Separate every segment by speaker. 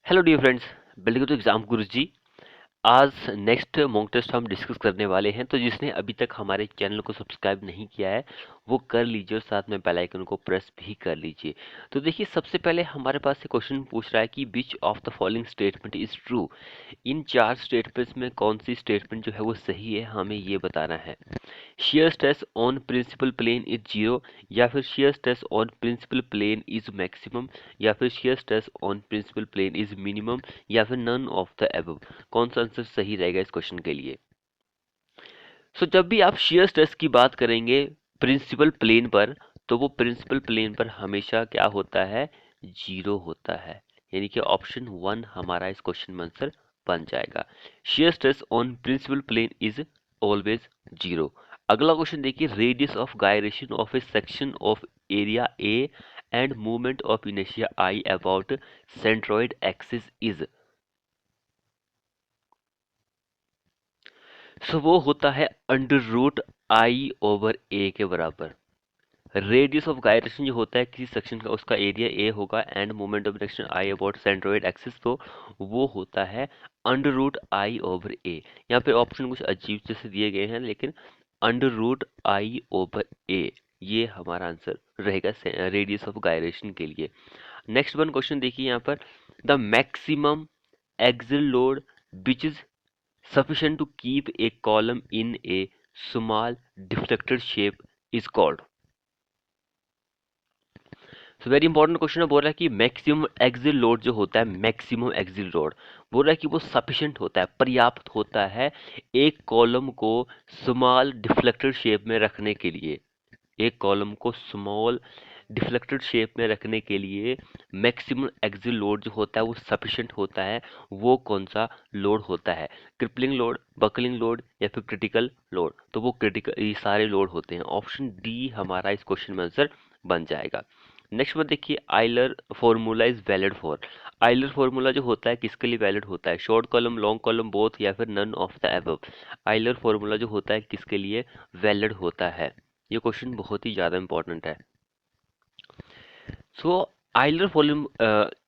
Speaker 1: Hello dear friends, welcome to exam Guruji ji. आज next mock test हम discuss करने वाले हैं। तो जिसने अभी तक हमारे चैनल को सब्सक्राइब नहीं किया है वो कर लीजिए और साथ में बेल आइकन को प्रेस भी कर लीजिए। तो देखिए, सबसे पहले हमारे पास एक क्वेश्चन पूछ रहा है कि which of the following statement is true. इन चार स्टेटमेंट्स में कौन सी स्टेटमेंट जो है वो सही है, हमें ये बताना है। shear stress on principal plane is zero, या फिर shear stress on principal plane is maximum, या फिर shear stress on principal plane is minimum, या फिर none of the above। कौन सा आंसर सही रहेगा इस क्वेश्चन के लिए। जब भी आप shear stress की बात करेंगे प्रिंसिपल प्लेन पर, तो वो प्रिंसिपल प्लेन पर हमेशा क्या होता है, जीरो होता है। यानी कि ऑप्शन वन हमारा इस क्वेश्चन में आंसर बन जाएगा। shear stress on principal plane is always zero. अगला क्वेश्चन देखिए, radius of gyration of A section of area A and movement of inertia I about centroid axis is. वो होता है अंडर रूट आई ओवर ए के बराबर। Radius of gyration जो होता है किसी सेक्शन का, उसका एरिया ए होगा end moment of direction I about centroid axis, तो वो होता है अंडर रूट आई ओवर ए। यहाँ पे ऑप्शन कुछ अजीब जैसे दिए गए हैं, लेकिन अंडर रूट आई ओवर ए ये हमारा आंसर रहेगा रेडियस ऑफ गायरेशन के लिए। नेक्स्ट वन क्वेश्चन देखिए यहाँ पर, the maximum axle load which is sufficient to keep a column in a small deflected shape is called। Very important question है। बोल रहा है कि मैक्सिमम एक्सिल लोड जो होता है, मैक्सिमम एक्सिल लोड बोल रहा है कि वो सफिशिएंट होता है, पर्याप्त होता है एक कॉलम को स्मॉल डिफ्लेक्टेड शेप में रखने के लिए। एक कॉलम को स्मॉल डिफ्लेक्टेड शेप में रखने के लिए मैक्सिमम एक्सिल लोड जो होता है वो सफिशिएंट होता है। वो कौन सा लोड होता है, क्रिपलिंग लोड, बकलिंग लोड, या फिर क्रिटिकल लोड। तो वो क्रिटिकल, ये सारे लोड होते हैं। ऑप्शन डी हमारा इस क्वेश्चन में आंसर बन जाएगा। नेक्स्ट बात देखिए, Euler formula is valid for. Euler formula जो होता है किसके लिए वैलिड होता है, short column, long column, both, या फिर none of the above. Euler formula जो होता है किसके लिए वैलिड होता है, ये क्वेश्चन बहुत ही ज़्यादा इंपॉर्टेंट है। आइलर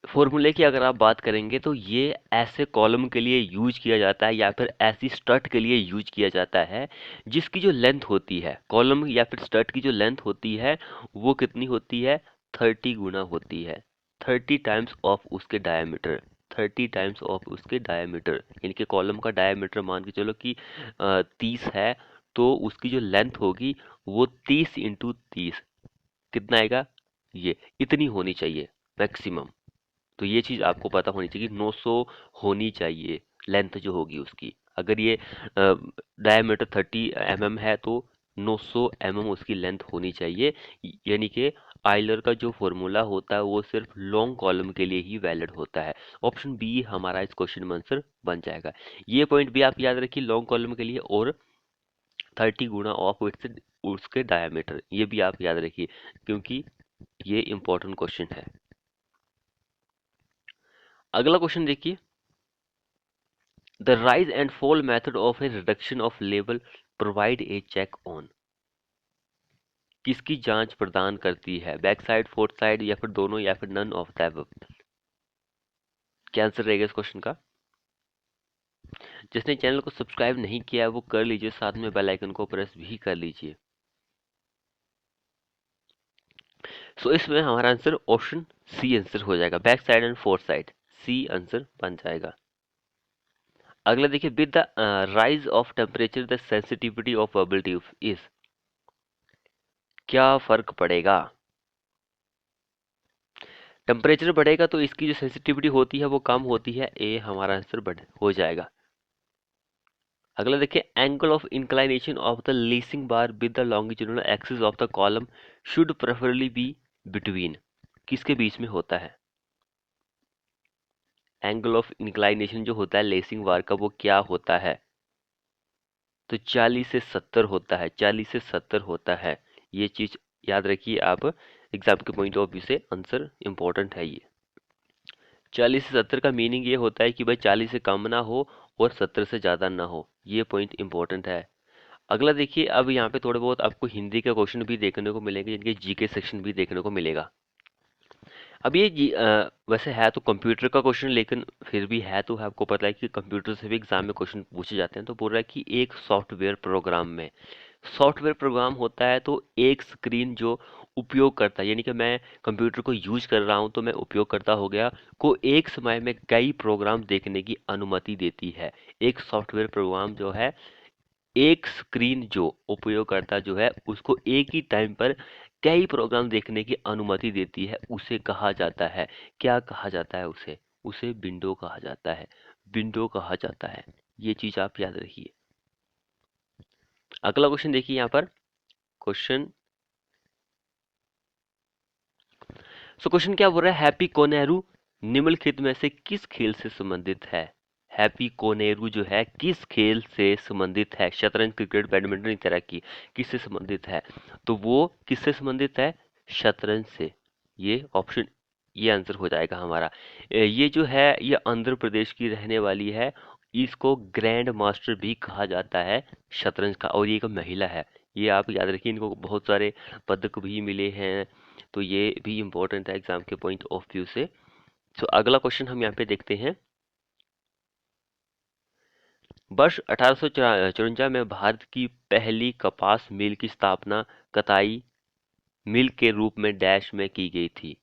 Speaker 1: फॉर्मूले की अगर आप बात करेंगे तो ये ऐसे कॉलम के लिए यूज किया जाता है या फिर ऐसी स्टड के लिए यूज किया जाता है जिसकी जो लेंथ होती है, कॉलम या फिर स्टड की जो लेंथ होती है वो कितनी होती है, 30 गुना होती है। 30 टाइम्स ऑफ उसके डायमीटर, 30 टाइम्स ऑफ उसके डायमीटर। यानी कि कॉलम का डायमीटर मान के चलो कि 30 है, तो उसकी जो लेंथ होगी वो 30 इंटू 30 कितना आएगा, ये इतनी होनी चाहिए मैक्सिमम। तो ये चीज़ आपको पता होनी चाहिए कि 900 होनी चाहिए लेंथ जो होगी उसकी। अगर ये डायमीटर 30 mm है तो 900 mm उसकी लेंथ होनी चाहिए। यानी कि आइलर का जो फॉर्मूला होता है वो सिर्फ लॉन्ग कॉलम के लिए ही वैलिड होता है। ऑप्शन बी हमारा इस क्वेश्चन में आंसर बन जाएगा। ये पॉइंट भी आप याद रखिए लॉन्ग कॉलम के लिए, और 30 गुना ऑफ उसके डायमीटर, ये भी आप याद रखिए क्योंकि ये इंपॉर्टेंट क्वेश्चन है। अगला क्वेश्चन देखिए, the rise and fall method of a reduction of level provide a check on. किसकी जांच प्रदान करती है, बैक साइड, फोर्थ साइड, या फिर दोनों, या फिर नन ऑफ द अबव। क्या आंसर रहेगा इस क्वेश्चन का। जिसने चैनल को सब्सक्राइब नहीं किया है वो कर लीजिए, साथ में बेल आइकन को प्रेस भी कर लीजिए। इसमें हमारा आंसर ऑप्शन सी आंसर हो जाएगा, back sight and fore sight, C answer बन जाएगा। अगला देखिए, with the rise of temperature the sensitivity of bubble tube is. क्या फर्क पड़ेगा, टेम्परेचर बढ़ेगा तो इसकी जो सेंसिटिविटी होती है वो कम होती है, ए हमारा आंसर बढ़ हो जाएगा। अगला देखिए, angle of inclination of the leasing bar with the longitudinal axis of the column should preferably be between. किसके बीच में होता है, एंगल ऑफ इंक्लाइनेशन जो होता है लेसिंग बार का वो क्या होता है, तो 40 से 70 होता है, 40 से 70 होता है। ये चीज याद रखिए आप, एग्जाम के पॉइंट ऑफ व्यू से आंसर इंपॉर्टेंट है ये। 40 से 70 का मीनिंग ये होता है कि भाई 40 से कम ना हो और 70 से ज़्यादा ना हो, ये पॉइंट इंपॉर्टेंट है। अगला देखिए, अब यहाँ पे थोड़े बहुत आपको हिंदी के क्वेश्चन भी देखने को मिलेंगे, जिनके जीके सेक्शन भी देखने को मिलेगा। अब ये वैसे है तो कंप्यूटर का क्वेश्चन, लेकिन फिर भी है तो है, आपको पता है कि कंप्यूटर से भी एग्जाम में क्वेश्चन पूछे जाते हैं। तो बोल रहा है कि एक सॉफ्टवेयर प्रोग्राम में, सॉफ्टवेयर प्रोग्राम होता है तो एक स्क्रीन जो उपयोग करता है, यानी कि मैं कंप्यूटर को यूज कर रहा हूं तो मैं उपयोगकर्ता हो गया, को एक समय में कई प्रोग्राम देखने की अनुमति देती है। एक सॉफ्टवेयर प्रोग्राम जो है, एक स्क्रीन जो उपयोगकर्ता जो है उसको एक ही टाइम पर कई प्रोग्राम देखने की अनुमति देती है, उसे कहा जाता है, क्या कहा जाता है उसे? उसे विंडो कहा जाता है, विंडो कहा जाता है। ये चीज आप याद रखिए। अगला क्वेश्चन देखिए यहाँ पर। क्वेश्चन, सो क्वेश्चन क्या बोल रहा है, हैप्पी कोनेरू निम्नलिखित में से किस खेल से संबंधित है? हैप्पी कोनेरू जो है किस खेल से संबंधित है? शतरंज, क्रिकेट, बैडमिंटन, इस तरह की किससे संबंधित है? तो वो किससे संबंधित है? शतरंज से। ये ऑप्शन, ये आंसर हो जाएगा हमारा। ये जो है ये आंध्र प्रदेश की रहने वाली है। इसको ग्रैंड मास्टर भी कहा जाता है शतरंज का, और ये एक महिला है। ये आप याद रखिए, इनको बहुत सारे पदक भी मिले हैं, तो ये भी इम्पोर्टेंट है एग्जाम के पॉइंट ऑफ व्यू से। तो अगला क्वेश्चन हम यहाँ पे देखते हैं। वर्ष 1854 में भारत की पहली कपास मिल की स्थापना कताई मिल के रूप में डैश में की गई थी।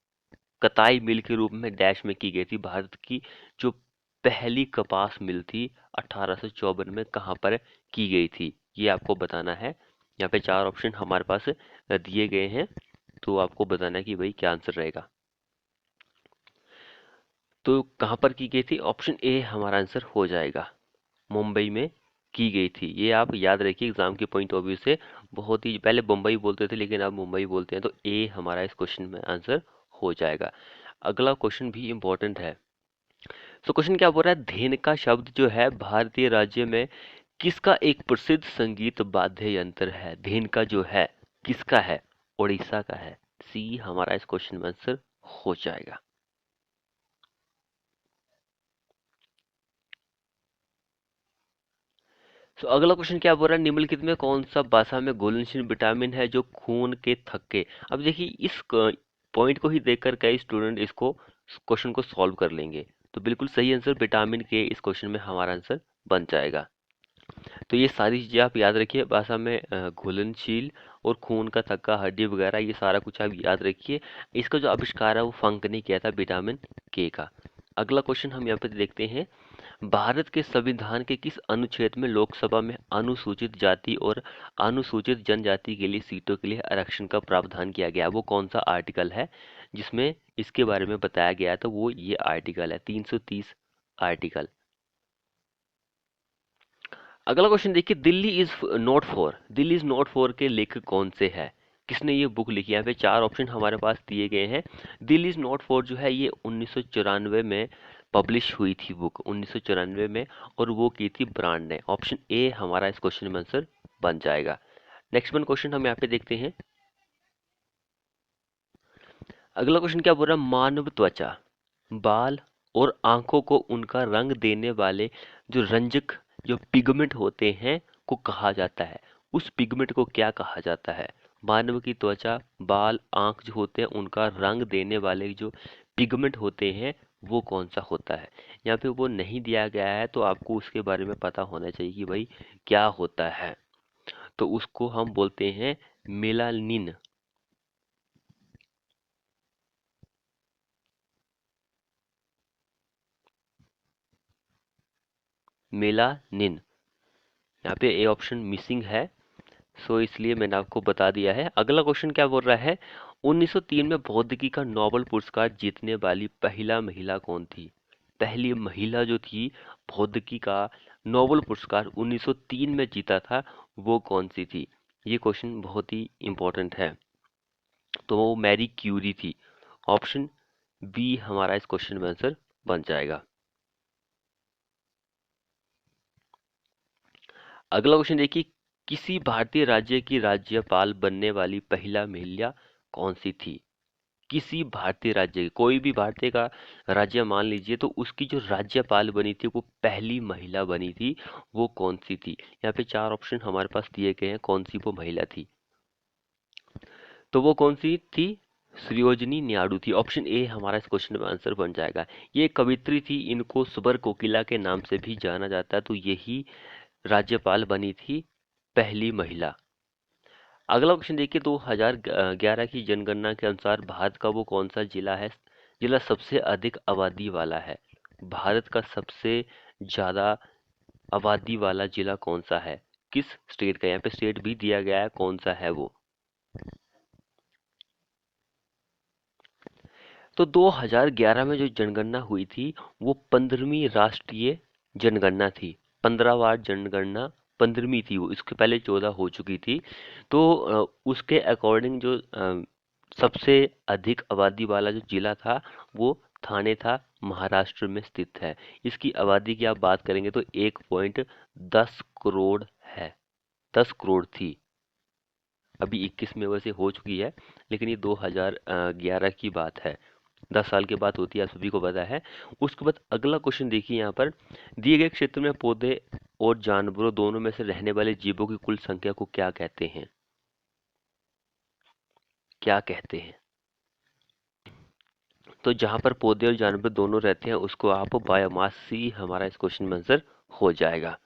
Speaker 1: कताई मिल के रूप में डैश में की गई थी। भारत की जो पहली कपास मिल थी 1854 में कहाँ पर की गई थी, ये आपको बताना है। यहाँ पे चार ऑप्शन हमारे पास दिए गए हैं, तो आपको बताना है कि भाई क्या आंसर रहेगा। तो कहाँ पर की गई थी? ऑप्शन ए हमारा आंसर हो जाएगा, मुंबई में की गई थी। ये आप याद रखिए एग्जाम के पॉइंट ऑफ व्यू से। बहुत ही पहले बम्बई बोलते थे लेकिन अब मुंबई बोलते हैं, तो ए हमारा इस क्वेश्चन में आंसर हो जाएगा। अगला क्वेश्चन भी इम्पोर्टेंट है। तो क्वेश्चन क्या बोल रहा है, धेनुका शब्द जो है भारतीय राज्य में किसका एक प्रसिद्ध संगीत वाद्य यंत्र है? धेनुका जो है किसका है? उड़ीसा का है। सी हमारा इस क्वेश्चन में आंसर हो जाएगा। तो अगला क्वेश्चन क्या बोल रहा है, निम्नलिखित में कौन सा वसा में घुलनशील विटामिन है जो खून के थक्के? अब देखिए इस पॉइंट को ही देखकर कई स्टूडेंट इसको क्वेश्चन को सॉल्व कर लेंगे। तो बिल्कुल सही आंसर विटामिन के इस क्वेश्चन में हमारा आंसर बन जाएगा। तो ये सारी चीजें आप याद रखिए, भाषा में घुलनशील और खून का थक्का, हड्डी वगैरह, ये सारा कुछ आप याद रखिए। इसका जो आविष्कार है वो फंक ने किया था, विटामिन के का। अगला क्वेश्चन हम यहाँ पे देखते हैं। भारत के संविधान के किस अनुच्छेद में लोकसभा में अनुसूचित जाति और अनुसूचित जनजाति के लिए सीटों के लिए आरक्षण का प्रावधान किया गया? वो कौन सा आर्टिकल है जिसमें इसके बारे में बताया गया है? तो वो ये आर्टिकल है 330 आर्टिकल। अगला क्वेश्चन देखिए, दिल्ली इज नॉट फॉर के लेखक कौन से है? किसने ये बुक लिखी है? यहाँ पे चार ऑप्शन हमारे पास दिए गए हैं। दिल्ली इज नॉट फॉर जो है ये 1994 में पब्लिश हुई थी बुक, 1994 में, और वो की थी ब्रांड ने। ऑप्शन ए हमारा इस क्वेश्चन में आंसर बन जाएगा। नेक्स्ट वन क्वेश्चन हम यहाँ पे देखते हैं। अगला क्वेश्चन क्या बोल रहा है, मानव त्वचा, बाल और आंखों को उनका रंग देने वाले जो रंजक, जो पिगमेंट होते हैं, को कहा जाता है? उस पिगमेंट को क्या कहा जाता है? मानव की त्वचा, बाल, आंख जो होते हैं उनका रंग देने वाले जो पिगमेंट होते हैं वो कौन सा होता है? यहाँ पे वो नहीं दिया गया है, तो आपको उसके बारे में पता होना चाहिए कि भाई क्या होता है। तो उसको हम बोलते हैं मेलानिन। मेलानिन, यहाँ पे ए ऑप्शन मिसिंग है, सो इसलिए मैंने आपको बता दिया है। अगला क्वेश्चन क्या बोल रहा है, 1903 में भौतिकी का नोबेल पुरस्कार जीतने वाली पहला महिला कौन थी? पहली महिला जो थी भौतिकी का नोबेल पुरस्कार 1903 में जीता था, वो कौन सी थी? ये क्वेश्चन बहुत ही इंपॉर्टेंट है। तो वो मैरी क्यूरी थी। ऑप्शन बी हमारा इस क्वेश्चन में आंसर बन जाएगा। अगला क्वेश्चन देखिए, किसी भारतीय राज्य की राज्यपाल बनने वाली पहला महिला कौन सी थी? किसी भारतीय राज्य की, कोई भी भारतीय का राज्य मान लीजिए, तो उसकी जो राज्यपाल बनी थी वो पहली महिला बनी थी, वो कौन सी थी? यहाँ पे चार ऑप्शन हमारे पास दिए गए हैं कौन सी वो महिला थी। तो वो कौन सी थी? सरोजिनी नायडू थी। ऑप्शन ए हमारा इस क्वेश्चन में आंसर बन जाएगा। ये एक कवित्री थी, इनको सुबर कोकिला के नाम से भी जाना जाता है, तो यही राज्यपाल बनी थी, पहली महिला। अगला क्वेश्चन देखिए, 2011 की जनगणना के अनुसार भारत का वो कौन सा जिला है, जिला सबसे अधिक आबादी वाला है। भारत का सबसे ज्यादा आबादी वाला जिला कौन सा है, किस स्टेट का, यहाँ पे स्टेट भी दिया गया है, कौन सा है वो। तो 2011 में जो जनगणना हुई थी वो 15वीं राष्ट्रीय जनगणना थी। 15 बार जनगणना, 15वीं थी वो, इसके पहले 14 हो चुकी थी। तो उसके अकॉर्डिंग जो सबसे अधिक आबादी वाला जो जिला था वो थाने था, महाराष्ट्र में स्थित है। इसकी आबादी की आप बात करेंगे तो 1.10 करोड़ है, 10 करोड़ थी, अभी 21 में वैसे हो चुकी है, लेकिन ये 2011 की बात है, 10 साल के बाद होती है, आप सभी को पता है। उसके बाद अगला क्वेश्चन देखिए, यहाँ पर दिए गए क्षेत्र में पौधे और जानवरों दोनों में से रहने वाले जीवों की कुल संख्या को क्या कहते हैं, क्या कहते हैं। तो जहां पर पौधे और जानवर दोनों रहते हैं उसको आप बायोमास ही हमारा इस क्वेश्चन में आंसर हो जाएगा।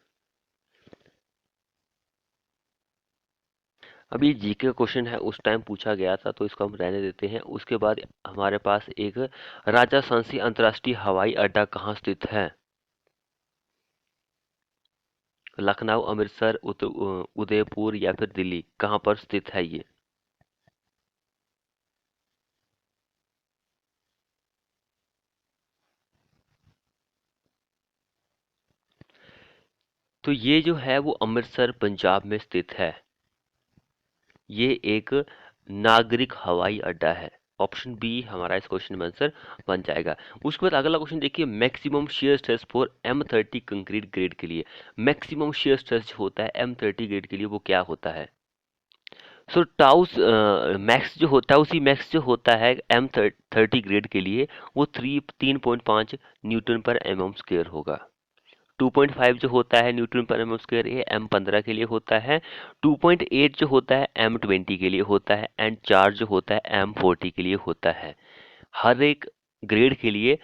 Speaker 1: अब ये जीके का क्वेश्चन है, उस टाइम पूछा गया था तो इसको हम रहने देते हैं। उसके बाद हमारे पास एक, राजा सांसी अंतर्राष्ट्रीय हवाई अड्डा कहाँ स्थित है। लखनऊ, अमृतसर, उदयपुर या फिर दिल्ली, कहाँ पर स्थित है ये। तो ये जो है वो अमृतसर पंजाब में स्थित है। ये एक नागरिक हवाई अड्डा है। ऑप्शन बी हमारा इस क्वेश्चन में आंसर बन जाएगा। उसके बाद अगला क्वेश्चन देखिए, maximum shear stress for M30 concrete grade के लिए, मैक्सिमम shear स्ट्रेस जो होता है M30 ग्रेड के लिए वो क्या होता है। सो टाउस मैक्स जो होता है, उसी मैक्स जो होता है M30 ग्रेड के लिए वो 3.5 न्यूटन पर mm स्क्वायर होगा। 2.5 जो होता है न्यूटन पर एम स्क्वायर, ये M15 के लिए होता है। 2.8 जो होता है M20 के लिए होता है, एंड 4 जो होता है M40 के लिए होता है। हर एक ग्रेड के लिए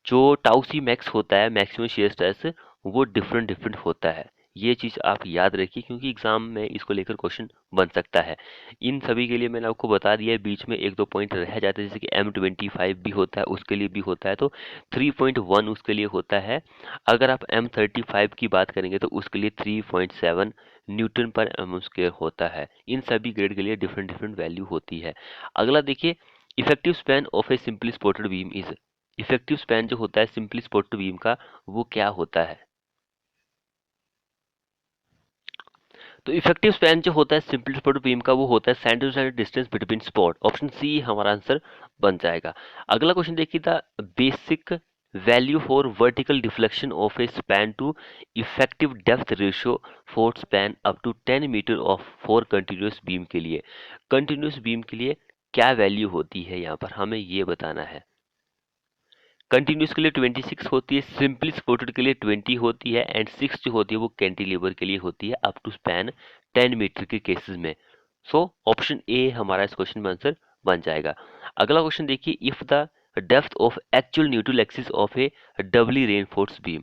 Speaker 1: जो टाउ सी मैक्स होता है, मैक्सिमम shear स्ट्रेस, वो डिफरेंट डिफरेंट होता है। ये चीज आप याद रखिए क्योंकि एग्जाम में इसको लेकर क्वेश्चन बन सकता है। इन सभी के लिए मैंने आपको बता दिया है, बीच में एक दो पॉइंट रह जाते हैं, जैसे कि M25 भी होता है, उसके लिए भी होता है, तो 3.1 उसके लिए होता है। अगर आप M35 की बात करेंगे तो उसके लिए 3.7 न्यूटन पर एम स्क्वायर होता है। इन सभी ग्रेड के लिए डिफरेंट डिफरेंट वैल्यू होती है। अगला देखिए, effective span of A simply spotted beam is, effective span जो होता है सिंपली स्पॉटेड बीम का वो क्या होता है। तो इफेक्टिव स्पैन जो होता है सिंपली स्पॉटेड बीम का वो होता है centre to centre distance between spot. Option C हमारा आंसर बन जाएगा। अगला क्वेश्चन देखिए, the basic value for vertical deflection of a span to effective depth ratio for span up to 10 metre of for continuous beam के लिए, continuous beam के लिए क्या वैल्यू होती है, यहाँ पर हमें ये बताना है। कंटिन्यूस के लिए 26 होती है, सिंपली सपोर्टेड के लिए 20 होती है, एंड 6 जो होती है वो कैंटिलीवर के लिए होती है अप टू स्पैन 10 मीटर के केसेस में। सो ऑप्शन ए हमारा इस क्वेश्चन में आंसर बन जाएगा। अगला क्वेश्चन देखिए, if the depth of actual neutral axis of a doubly reinforce beam,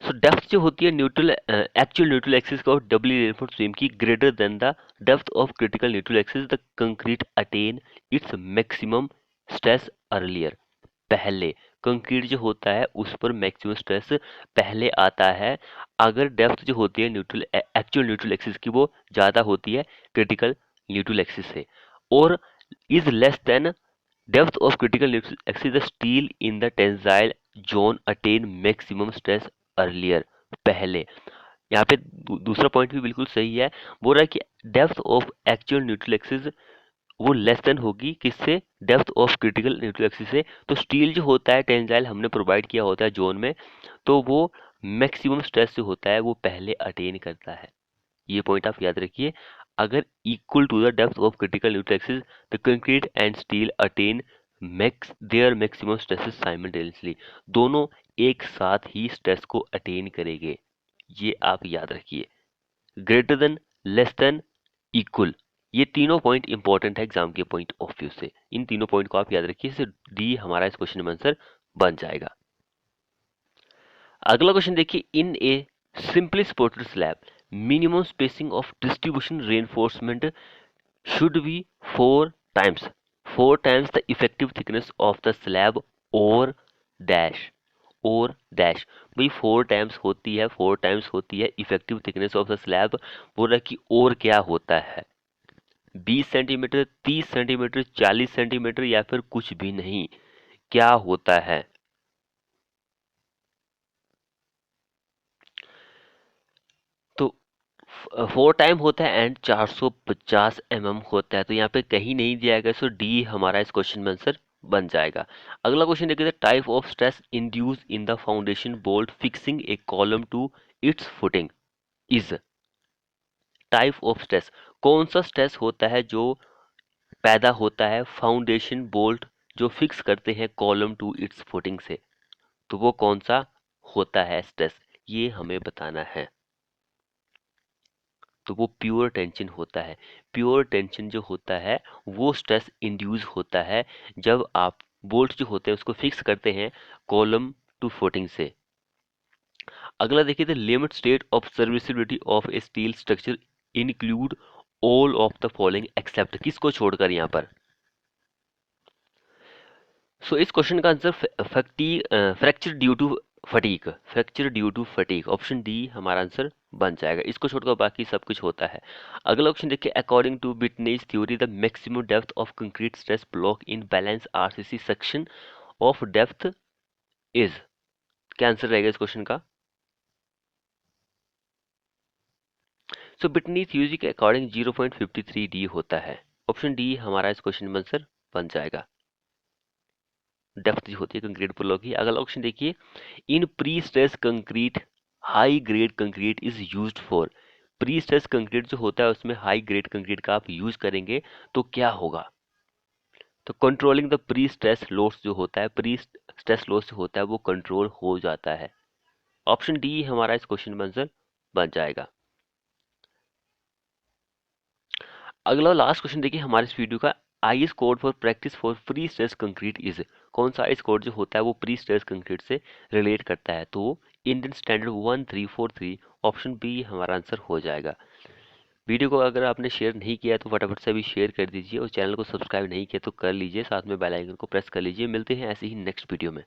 Speaker 1: so depth जो होती है न्यूट्रल एक्चुअल न्यूट्रल एक्सिस का डबली रेनफोर्स बीम की greater than the depth of critical neutral axis, the concrete attain its maximum stress earlier. पहले concrete जो होता है उस पर मैक्सिमम स्ट्रेस पहले आता है अगर डेप्थ जो होती है न्यूट्रल एक्चुअल न्यूट्रल एक्सिस की वो ज्यादा होती है क्रिटिकल न्यूट्रल एक्सिस से, और is less than depth of critical neutral axis, the steel in the tensile zone attain maximum stress earlier. पहले यहाँ पे दूसरा पॉइंट भी बिल्कुल सही है, बोल रहा है कि depth of actual neutral axis वो लेस देन होगी किससे, depth of critical neutral axis से। तो स्टील जो होता है टेंजाइल हमने प्रोवाइड किया होता है जोन में, तो वो मैक्सिमम स्ट्रेस जो होता है वो पहले अटेन करता है। ये पॉइंट आप याद रखिए। अगर equal to the depth of critical neutral axis, the concrete and steel attain max their maximum stresses simultaneously, दोनों एक साथ ही स्ट्रेस को अटेन करेंगे। ये आप याद रखिए। Greater than, less than, equal. ये तीनों पॉइंट इंपॉर्टेंट है एग्जाम के पॉइंट ऑफ व्यू से, इन तीनों पॉइंट को आप याद रखिए, इससे डी हमारा इस क्वेश्चन में आंसर बन जाएगा। अगला क्वेश्चन देखिए, in a simply supported slab minimum spacing of distribution reinforcement should be four times the effective thickness of the slab or dash और डैश। भाई 4 टाइम्स होती है, 4 टाइम्स होती है effective thickness of the slab. बोल रहा है कि और क्या होता है, 20 सेंटीमीटर, 30 सेंटीमीटर, 40 सेंटीमीटर या फिर कुछ भी नहीं, क्या होता है? तो 4 टाइम होता है एंड 450 होता है, तो यहाँ पे कहीं नहीं दिया गया, सो डी हमारा इस क्वेश्चन में आंसर बन जाएगा। अगला क्वेश्चन देखिए, type of stress induce in the foundation bolt fixing A column to it's footing is. Type of stress, कौन सा स्ट्रेस होता है जो पैदा होता है फाउंडेशन बोल्ट जो फिक्स करते हैं कॉलम टू इट्स फुटिंग से, तो वो कौन सा होता है स्ट्रेस, ये हमें बताना है। तो वो प्योर टेंशन होता है। प्योर टेंशन जो होता है वो स्ट्रेस इंड्यूस होता है जब आप बोल्ट जो होते हैं उसको फिक्स करते हैं कॉलम टू फुटिंग से। अगला देखिए, the limit state of serviceability of a steel structure include all of the following except, किसको छोड़कर यहाँ पर? सो इस क्वेश्चन का answer fracture due to fatigue, fracture due to fatigue, option D हमारा आंसर बन जाएगा। इसको छोड़कर बाकी सब कुछ होता है। अगला ऑप्शन देखिए, according to Whitney's theory the maximum depth of concrete stress block in balance RCC section of depth is, क्या आंसर रहेगा इस क्वेश्चन का? सो बिटनी थ्योरी के अकॉर्डिंग 0.53 डी होता है, ऑप्शन डी हमारा इस क्वेश्चन में आंसर बन जाएगा। डेप्थ जो होती है कंक्रीट ब्लॉक की। अगला ऑप्शन देखिए, इन pre stress concrete high grade concrete is used for. Pre stress concrete जो होता है उसमें हाई ग्रेड कंक्रीट का आप यूज करेंगे तो क्या होगा? तो controlling the pre stress loads जो होता है, प्री स्ट्रेस लोड्स जो होता है वो कंट्रोल हो जाता है। ऑप्शन डी हमारा इस क्वेश्चन में आंसर बन जाएगा। अगला लास्ट क्वेश्चन देखिए हमारे इस वीडियो का, IS code for practice for pre stress concrete is. कौन सा आईएस कोड जो होता है वो प्री स्ट्रेस कंक्रीट से रिलेट करता है, तो इंडियन स्टैंडर्ड 1343, ऑप्शन बी हमारा आंसर हो जाएगा। वीडियो को अगर आपने शेयर नहीं किया तो फटाफट से अभी शेयर कर दीजिए और चैनल को सब्सक्राइब नहीं किया तो कर लीजिए, साथ में बेल आइकन को प्रेस कर लीजिए। मिलते हैं ऐसे ही नेक्स्ट वीडियो में।